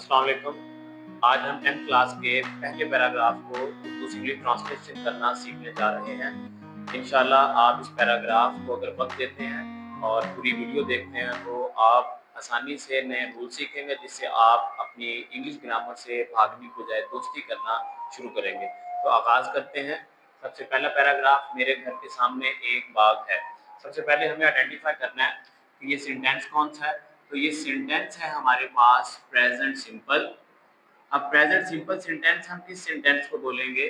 अस्सलाम वालेकुम। आज हम 10th क्लास के पहले पैराग्राफ को उर्दू से इंग्लिश ट्रांसलेशन करना सीखने जा रहे हैं। इंशाल्लाह आप इस पैराग्राफ को अगर वक्त देते हैं और पूरी वीडियो देखते हैं तो आप आसानी से नए रूल सीखेंगे, जिससे आप अपनी इंग्लिश ग्रामर से भागने की बजाय दोस्ती करना शुरू करेंगे। तो आगाज़ करते हैं। सबसे पहला पैराग्राफ, मेरे घर के सामने एक बाग है। सबसे पहले हमें आइडेंटिफाई करना है कि ये सेंटेंस कौन सा है। तो ये सेंटेंस है हमारे पास प्रेजेंट सिंपल। अब प्रेजेंट सिंपल सेंटेंस हम किस सेंटेंस को बोलेंगे?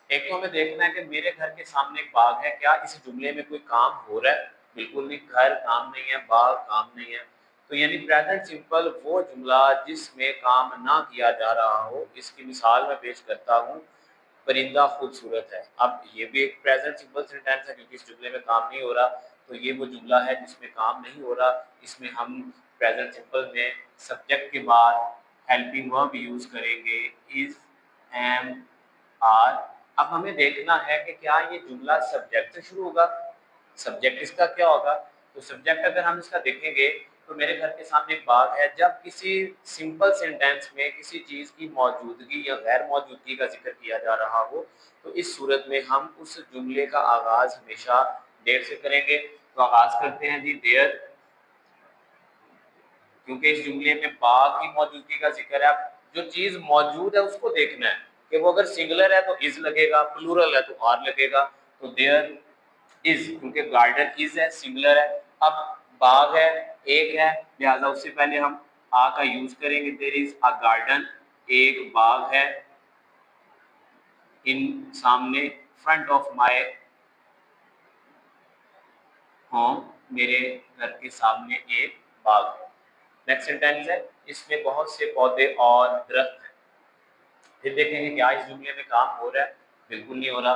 एक तो हमें देखना है कि मेरे घर के सामने एक बाग है, क्या इस जुमले में कोई काम हो रहा है? बिल्कुल नहीं, घर काम नहीं है, बाग काम नहीं है। तो यानी प्रेजेंट सिंपल वो जुमला जिसमें काम ना किया जा रहा हो। इसकी मिसाल मैं पेश करता हूँ, परिंदा खूबसूरत है। अब ये भी एक प्रेजेंट सिंपल सेंटेंस है क्योंकि इस जुमले में काम नहीं हो रहा। तो ये वो जुमला है जिसमें काम नहीं हो रहा। इसमें हम प्रेजेंट सिंपल में सब्जेक्ट के बाद हेल्पिंग वर्ब यूज करेंगे, इज, एम, आर। अब हमें देखना है कि क्या ये जुमला सब्जेक्ट से शुरू होगा, सब्जेक्ट इसका क्या होगा। तो सब्जेक्ट अगर हम इसका देखेंगे तो मेरे घर के सामने एक बाग है। जब किसी सिंपल सेंटेंस में किसी चीज़ की मौजूदगी या गैर मौजूदगी का जिक्र किया जा रहा हो तो इस सूरत में हम उस जुमले का आगाज़ हमेशा देयर से करेंगे। तो आगाज़ करते हैं जी, देयर, क्योंकि इस जुमले में बाग की मौजूदगी का जिक्र है। जो चीज़ मौजूद है उसको देखना है कि वो अगर सिंगुलर है तो इज लगेगा, प्लूरल है तो आर लगेगा। तो देयर इज, क्योंकि गार्डन इज है, सिंगुलर है। अब बाग है, एक है, लिहाजा उससे पहले हम आ का यूज करेंगे। देयर इज अ गार्डन, एक बाग है। इन, सामने, फ्रंट ऑफ माय होम, मेरे घर के सामने एक बाग है। नेक्स्ट सेंटेंस है, इसमें बहुत से पौधे और दरख्त हैं। फिर देखेंगे क्या इस जुमले में काम हो रहा है? बिल्कुल नहीं हो रहा।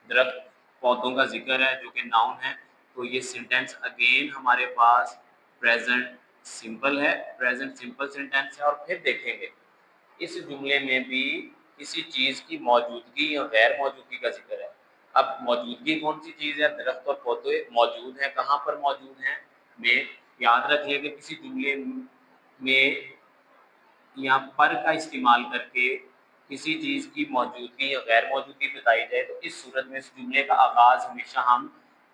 दरख्त, पौधों का जिक्र है जो कि नाउन है। तो ये सेंटेंस अगेन हमारे पास प्रेजेंट सिंपल है, प्रेजेंट सिंपल सेंटेंस है। और फिर देखेंगे इस जुमले में भी किसी चीज़ की मौजूदगी या गैर मौजूदगी का जिक्र है। अब मौजूदगी कौन सी चीज़ है? दरख्त और पौधे मौजूद हैं। कहाँ पर मौजूद हैं? में याद रखिए कि किसी जुमले में यहाँ पर का इस्तेमाल करके किसी चीज़ की मौजूदगी या गैर मौजूदगी बताई जाए तो इस सूरत में इस जुमले का आगाज़ हमेशा हम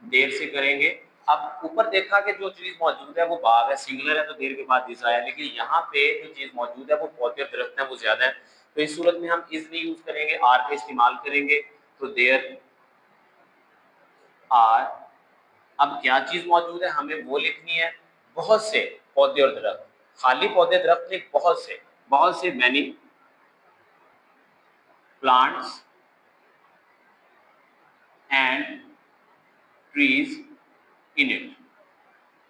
देर से करेंगे। अब ऊपर देखा कि जो चीज़ मौजूद है वो बाग है, सिंगुलर है तो देर के बाद इज़ आया, लेकिन यहाँ पे जो चीज़ मौजूद है वो पौधे और दरख्त हैं, वो ज़्यादा है। तो इस सूरत में हम इज़ नहीं यूज़ करेंगे, आर का इस्तेमाल करेंगे। तो देयर आर। अब क्या चीज़ मौजूद है हमें वो लिखनी है, बहुत से पौधे और दरख्त। खाली पौधे दरख्त नहीं, बहुत से many plants and trees in it,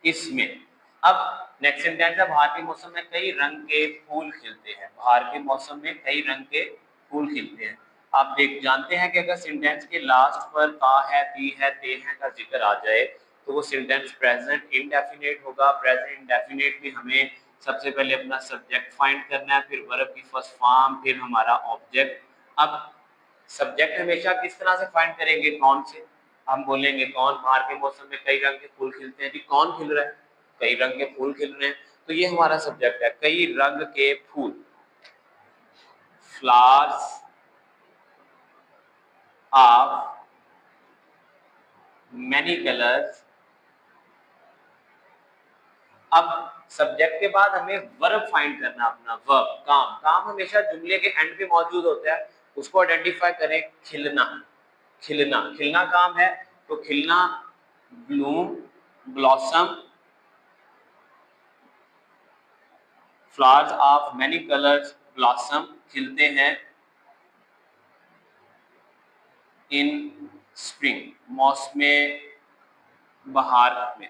इसमें। अब नेक्स्ट सेंटेंस है, बाहर के मौसम में कई रंग के फूल खिलते हैं। बाहर के मौसम में कई रंग के फूल खिलते हैं। आप देख जानते हैं कि अगर सेंटेंस के लास्ट पर का है, ती है, ते हैं का जिक्र आ जाए तो वो सेंटेंस प्रेजेंट इंडेफिनिट होगा। प्रेजेंट इंडेफिनिट में हमें सबसे पहले अपना सब्जेक्ट फाइंड करना है, फिर वर्ब की फर्स्ट फॉर्म, फिर हमारा ऑब्जेक्ट। अब सब्जेक्ट हमेशा किस तरह से फाइंड करेंगे? कौन से? हम बोलेंगे कौन बाहर के मौसम में कई रंग के फूल खिलते हैं। जी कौन खिल रहा है? कई रंग के फूल खिल रहे हैं। तो ये हमारा सब्जेक्ट है, कई रंग के फूल, फ्लावर्स ऑफ मैनी कलर्स। अब सब्जेक्ट के बाद हमें वर्ब फाइंड करना, अपना वर्ब, काम। काम हमेशा जुमले के एंड पे मौजूद होता है, उसको आइडेंटिफाई करें। खिलना, खिलना, खिलना काम है। तो खिलना, Bloom, blossom, flowers of many colours blossom, खिलते हैं इन स्प्रिंग, मौसम बहार में।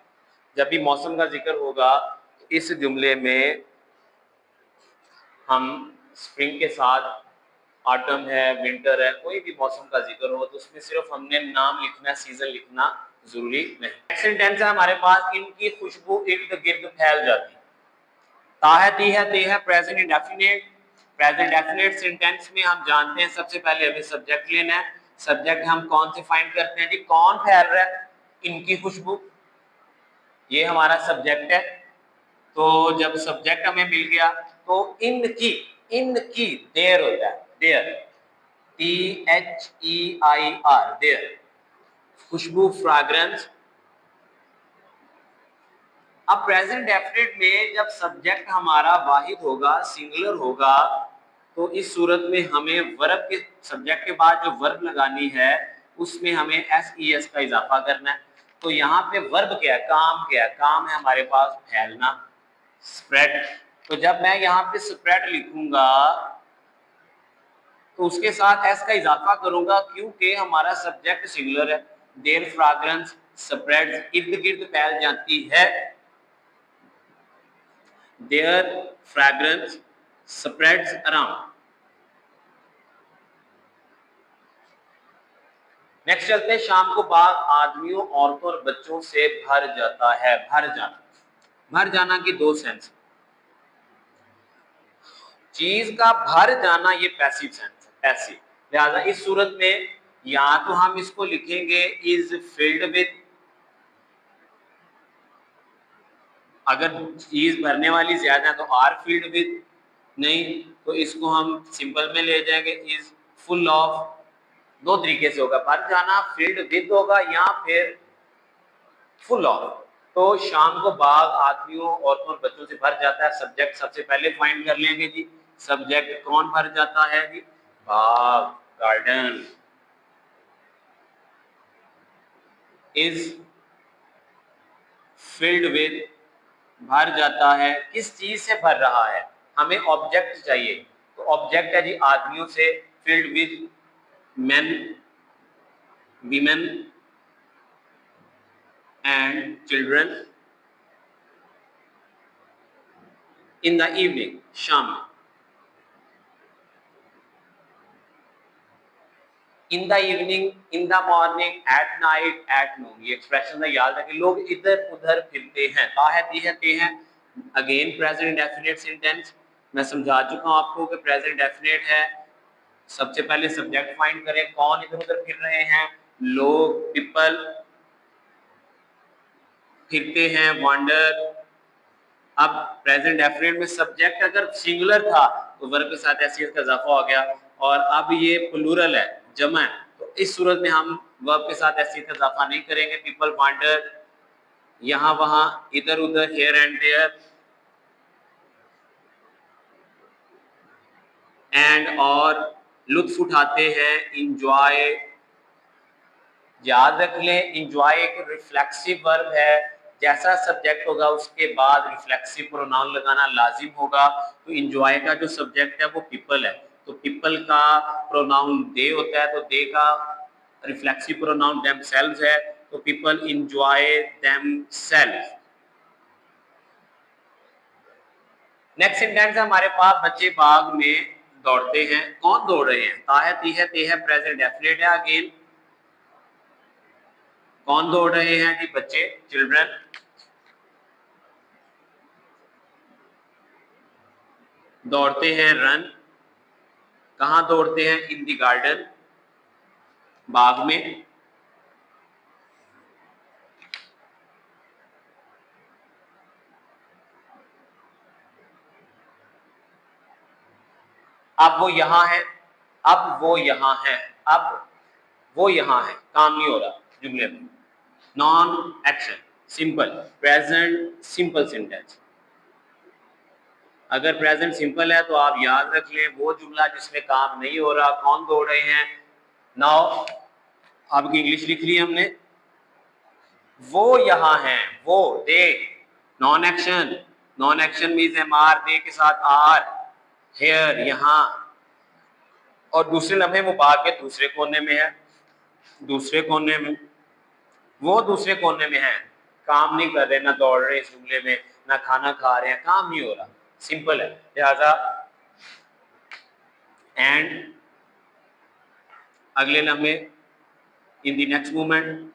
जब भी मौसम का जिक्र होगा तो इस जुमले में हम स्प्रिंग के साथ ऑटम है, विंटर है, कोई भी मौसम का जिक्र हो तो उसमें सिर्फ हमने नाम लिखना, सीजन लिखना जरूरी नहीं। नेक्स्ट सेंटेंस है हमारे पास, इनकी खुशबू इर्द गिर्द फैल जाती। ता है, ती है, ते है, present indefinite. Present definite sentence में हम जानते हैं सबसे पहले हमें सब्जेक्ट लेना है। सब्जेक्ट हम कौन से फाइंड करते हैं? जी कौन फैल रहा है? इनकी खुशबू, ये हमारा सब्जेक्ट है। तो जब सब्जेक्ट हमें मिल गया तो इनकी, इनकी, देयर होता है, देयर, THEIR, देयर, खुशबू, फ्रैग्रेंस। अब प्रेजेंट डेफिनेट में जब सब्जेक्ट हमारा वाहिद होगा, सिंगुलर होगा, तो इस सूरत में हमें वर्ब के, सब्जेक्ट के बाद जो वर्ब लगानी है उसमें हमें SES का इजाफा करना है। तो यहाँ पे वर्ब क्या है, काम क्या है, काम है हमारे पास फैलना, स्प्रेड। तो जब मैं यहाँ पे स्प्रेड लिखूंगा तो उसके साथ एस का इजाफा करूंगा, क्योंकि हमारा सब्जेक्ट सिंगुलर है। देयर फ्रैग्रेंस स्प्रेड्स, इर्द गिर्द फैल जाती है, their fragrance spreads around. Next चलते हैं, शाम को बाग आदमियों, औरतों और बच्चों से भर जाता है। भर जाना, भर जाना की दो सेंस। चीज का भर जाना ये पैसिव सेंस है, पैसिव। लिहाजा इस सूरत में या तो हम इसको लिखेंगे इज फिल्ड विद, अगर चीज भरने वाली ज्यादा है तो आर फिल्ड विद, नहीं तो इसको हम सिंपल में ले जाएंगे इज फुल ऑफ। दो तरीके से होगा, भर जाना फिल्ड विद होगा या फिर फुल ऑफ। तो शाम को बाग आदमियों, औरतों और बच्चों से भर जाता है। सब्जेक्ट सबसे पहले फाइंड कर लेंगे जी, सब्जेक्ट कौन भर जाता है जी, बाग, गार्डन, इज फिल्ड विद, भर जाता है, किस चीज से भर रहा है, हमें ऑब्जेक्ट चाहिए, तो ऑब्जेक्ट है जी आदमियों से, filled with men, women and children in the evening, शाम में। in the evening, in the morning, at night, at noon, ये एक्सप्रेशन याद रखें। लोग इधर उधर फिरते हैं, ताहती हैं। अगेन प्रेजेंट इंडेफिनिट सेंटेंस, मैं समझा चुका हूं आपको कि प्रेजेंट डेफिनेट है। सबसे पहले सब्जेक्ट फाइंड करें, कौन इधर उधर फिर रहे हैं, लोग, पीपल फिरते हैं, वांडर। अब प्रेजेंट डेफिनेट में सब्जेक्ट अगर सिंगुलर था तो वर्ब के साथ एसईएस का इजाफा हो गया, और अब ये प्लूरल है, जमा है, तो इस सूरत में हम वर्ब के साथ एसईएस का इजाफा नहीं करेंगे। पीपल वांडर, यहाँ वहां, इधर उधर, हियर एंड देयर, एंड और, लुत्फ उठाते हैं, इंजॉय। याद रख लें इंजॉय एक रिफ्लेक्सिव वर्ब है, जैसा सब्जेक्ट होगा उसके बाद रिफ्लेक्सिव प्रोनाउन लगाना लाजिम होगा। तो इंजॉय का जो सब्जेक्ट है वो पीपल है, तो पीपल का प्रोनाउन दे होता है, तो दे का रिफ्लेक्सिव प्रोनाउन देमसेल्व्स है, तो people enjoy themselves. Next sentence है हमारे पास, बच्चे बाग में दौड़ते हैं। कौन दौड़ रहे हैं, ता है, ती है, ते है, प्रेजेंट डेफिनेट है। अगेन कौन दौड़ रहे हैं जी, बच्चे, चिल्ड्रन। दौड़ते हैं, रन। कहाँ दौड़ते हैं, इन दी गार्डन, बाग में। अब वो यहाँ है, अब वो यहाँ है, अब वो यहाँ है, काम नहीं हो रहा जुमले में। Non action, simple, present simple sentence. अगर प्रेजेंट सिंपल है तो आप याद रख लें वो जुमला जिसमें काम नहीं हो रहा, कौन दौड़ रहे हैं। नाउ आपकी इंग्लिश लिख ली हमने, वो यहाँ है, वो, they, non action, non action means MR, they के साथ आर, हेयर, यहाँ। और दूसरे लम्हे वो बाग के दूसरे कोने में है, दूसरे कोने में, वो दूसरे कोने में है, काम नहीं कर रहे, ना दौड़ रहे इस जुमले में, ना खाना खा रहे हैं, काम नहीं हो रहा, सिंपल है। लिहाजा एंड अगले लम्हे, in the next moment,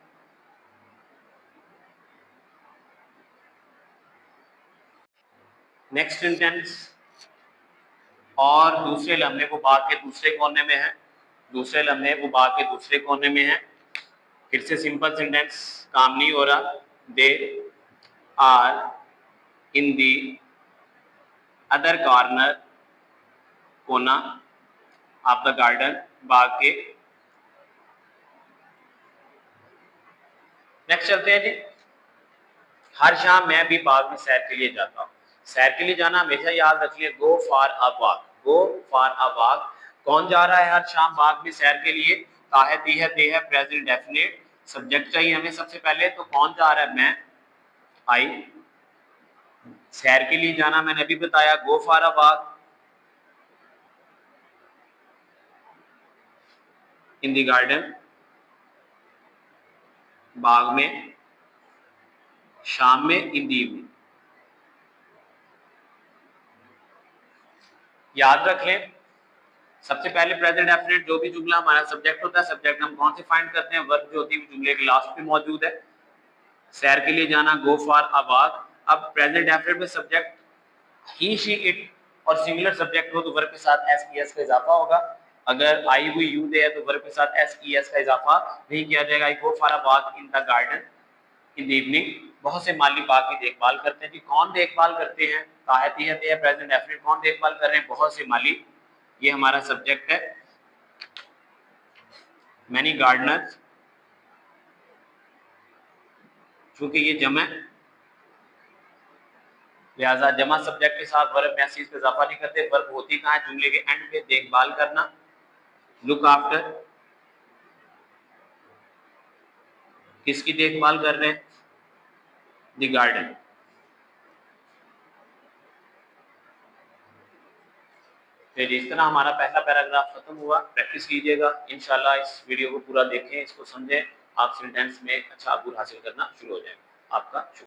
next sentence, और दूसरे लम्हे वो बाग के दूसरे कोने में है, दूसरे लम्हे वो बाग के दूसरे कोने में है। फिर से सिंपल सेंटेंस, काम नहीं हो रहा, they are in the other corner कोना ऑफ द गार्डन, बाग के। नेक्स्ट चलते हैं जी। हर शाम मैं भी बाग में सैर के लिए जाता हूँ। सैर के लिए जाना हमेशा याद रखिए, गो for a walk, go for a walk. कौन जा रहा है हर शाम बाग में सैर के लिए? ताहे तीहे ते है प्रेजेंट डेफिनेट, सब्जेक्ट चाहिए हमें सबसे पहले, तो कौन जा रहा है? मैं, आई। सैर के लिए जाना मैंने अभी बताया, go for a walk in the garden, बाग में, शाम में, इन द इवनिंग। याद रख लें, सबसे पहले प्रेजेंट डेफिनेट जो भी जुमला हमारा सब्जेक्ट होता है, सब्जेक्ट हम कौन से फाइंड करते हैं? वर्ब जो होती है जुमले के लास्ट में मौजूद है। सैर के लिए जाना, गो फॉर अ वॉक। अब प्रेजेंट डेफिनेट में सब्जेक्ट ही, शी, इट और सिंगुलर सब्जेक्ट हो तो वर्ब के साथ एस ई एस का इजाफा होगा। अगर आई हुई यू दे है तो वर्ब के साथ एस ई एस का इजाफा नहीं किया जाएगा। I go for a walk in the garden in the evening. बहुत से माली बाग की देखभाल करते हैं जी। कौन देखभाल करते हैं? ताहती है प्रेजेंट डेफिनेट, कौन देखभाल कर रहे हैं? बहुत से माली, ये हमारा सब्जेक्ट है। मैनी गार्डनर्स, चूंकि ये जमा है लिहाजा जमा सब्जेक्ट के साथ वर्ब में एस का इजाफा नहीं करते। वर्ब होती कहाँ है? जुमले के एंड पे, देखभाल करना, लुक आफ्टर। किसकी देखभाल कर रहे हैं? The garden. फिर इस तरह हमारा पहला पैराग्राफ खत्म हुआ। प्रैक्टिस कीजिएगा इंशाल्लाह, इस वीडियो को पूरा देखें, इसको समझें, आप सेंटेंस में अच्छा अबूर हासिल करना शुरू हो जाएगा। आपका शुक्रिया।